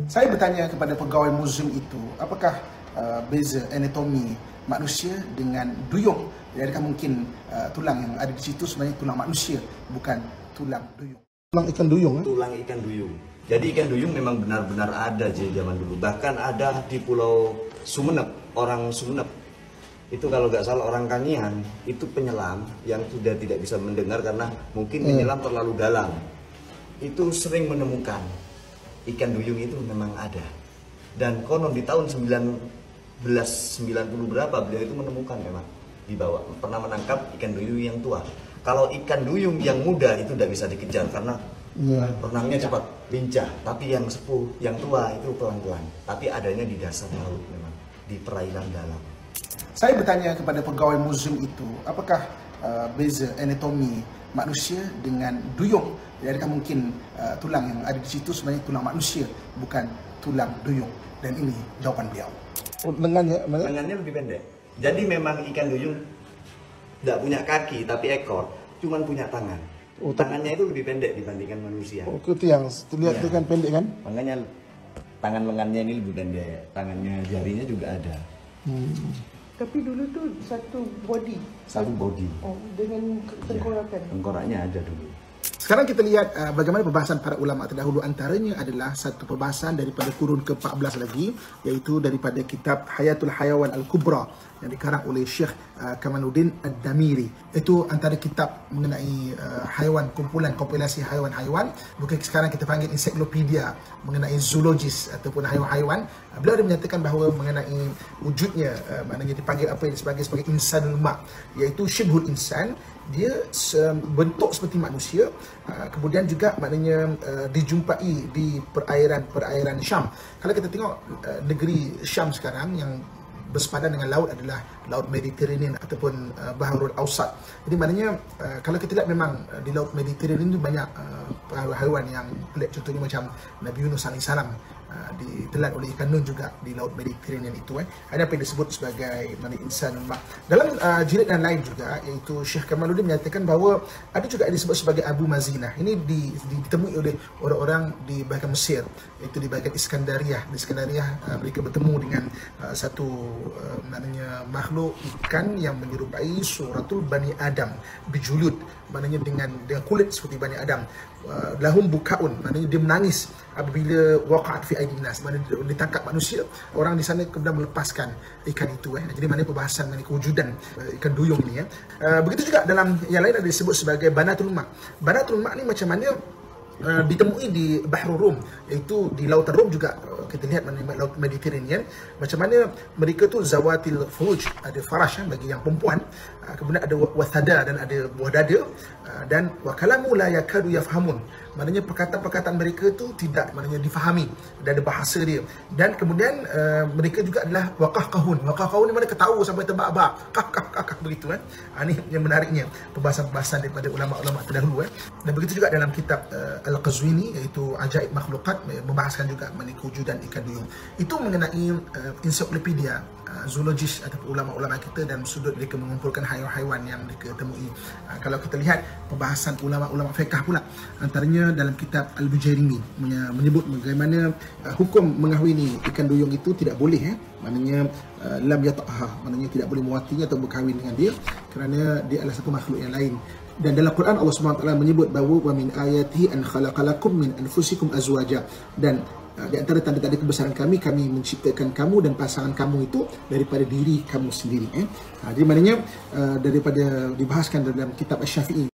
Saya bertanya kepada pegawai muzium itu, apakah beza anatomi manusia dengan duyung? Adakah mungkin tulang yang ada di situ sebenarnya tulang manusia, bukan tulang duyung? Tulang ikan duyung, Tulang ikan duyung. Jadi ikan duyung memang benar-benar ada di zaman dulu. Bahkan ada di Pulau Sumeneb, orang Sumeneb. Itu kalau nggak salah orang Kangian, itu penyelam yang sudah tidak bisa mendengar karena mungkin menyelam terlalu dalam. Itu sering menemukan ikan duyung itu memang ada. Dan konon di tahun 1990 berapa beliau itu menemukan memang di bawah, pernah menangkap ikan duyung yang tua. Kalau ikan duyung yang muda itu tidak bisa dikejar karena renangnya cepat, lincah. Tapi yang sepuh, yang tua itu pelan-pelan. Tapi adanya di dasar laut memang, di perairan dalam. Saya bertanya kepada pegawai muzium itu, apakah beza anatomi manusia dengan duyung? Adakah mungkin tulang yang ada di situ sebenarnya tulang manusia, bukan tulang duyung? Dan ini jawaban beliau. Lengannya lebih pendek. Jadi memang ikan duyung tidak punya kaki tapi ekor, cuman punya tangan. Tangannya itu lebih pendek dibandingkan manusia. Oh, itu yang terlihat itu kan pendek kan? Makanya tangan lengannya ini lebih pendek, tangannya jarinya juga ada. Tapi dulu tuh satu body. Satu body. Oh, dengan tengkorakan. Tengkoraknya ada dulu. Sekarang kita lihat bagaimana perbahasan para ulama terdahulu. Antaranya adalah satu perbahasan daripada kurun ke-14 lagi, iaitu daripada kitab Hayatul Hayawan Al-Kubra yang dikarang oleh Syekh Kamaluddin Ad-Damiri. Itu antara kitab mengenai haiwan, kumpulan kompilasi haiwan-haiwan. Bukan sekarang kita panggil ensiklopedia mengenai zoologis ataupun haiwan-haiwan. Beliau ada menyatakan bahawa mengenai wujudnya, maknanya dipanggil apa yang sebagai insanul ma', iaitu syibhul insan. Dia bentuk seperti manusia, kemudian juga maknanya dijumpai di perairan Syam. Kalau kita tengok negeri Syam sekarang yang bersepadan dengan laut adalah laut Mediterranean ataupun Baharul Awsat. Jadi maknanya kalau kita lihat memang di laut Mediterranean itu banyak haiwan yang pelik, contohnya macam Nabi Yunus AS ditelan oleh ikan nun juga di laut Mediterranean itu. Ada apa yang disebut sebagai insan ma'. Dalam jilid yang lain juga, iaitu Syekh Kamaluddin menyatakan bahawa ada juga yang disebut sebagai Abu Mazinah. Ini ditemui oleh orang-orang di bahagian Mesir, iaitu di bahagian Iskandariah. Di Iskandariah mereka bertemu dengan satu maknanya makhluk ikan yang menyerupai suratul Bani Adam bijulud, maknanya dengan kulit seperti Bani Adam. Lahum bukaun, maknanya dia menangis apabila waqa'at fi aidin nas, maknanya ditangkap manusia, orang di sana kemudian melepaskan ikan itu. Jadi maknanya perbahasan mengenai kewujudan ikan duyung ini. Begitu juga dalam yang lain ada disebut sebagai Banatul Ma'. Banatul Ma' ni macam mana ditemui di Bahrul Rum, iaitu di Lautan Rum juga. Kita lihat Laut Mediterranean, macam mana mereka tu zawatil furuj, ada farash bagi yang perempuan, kemudian ada wathada dan ada buah dada, dan wa kalamu la yakadu yafhamun, maknanya perkataan-perkataan mereka tu tidak maknanya difahami, dan ada bahasa dia. Dan kemudian mereka juga adalah waqahqahun. Waqahqahun ni mana ketawa sampai terbak-bak, kak begitu. Ini yang menariknya perbahasan-perbahasan daripada ulama-ulama terdahulu. Dan begitu juga dalam kitab Al-Qazwini, iaitu Ajaib Makhluqat, membahaskan juga mengenai kewujudan ikan duyung. Itu mengenai ensiklopedia zoologis ataupun ulama-ulama kita dan sudut mereka mengumpulkan haiwan-haiwan yang mereka temui. Kalau kita lihat perbahasan ulama-ulama fiqh pula, antaranya dalam kitab Al-Bujairimi menyebut bagaimana hukum mengahwini ikan duyung itu tidak boleh, maknanya lam yata'ha, maknanya tidak boleh muatinya atau berkahwin dengan dia kerana dia adalah satu makhluk yang lain. Dan dalam Quran Allah SWT menyebut bahawa wa min ayatihi an khalaqalakum min anfusikum azwaja, dan di antara tanda-tanda kebesaran kami menciptakan kamu dan pasangan kamu itu daripada diri kamu sendiri. Jadi maknanya daripada dibahaskan dalam kitab Asy-Syafi'i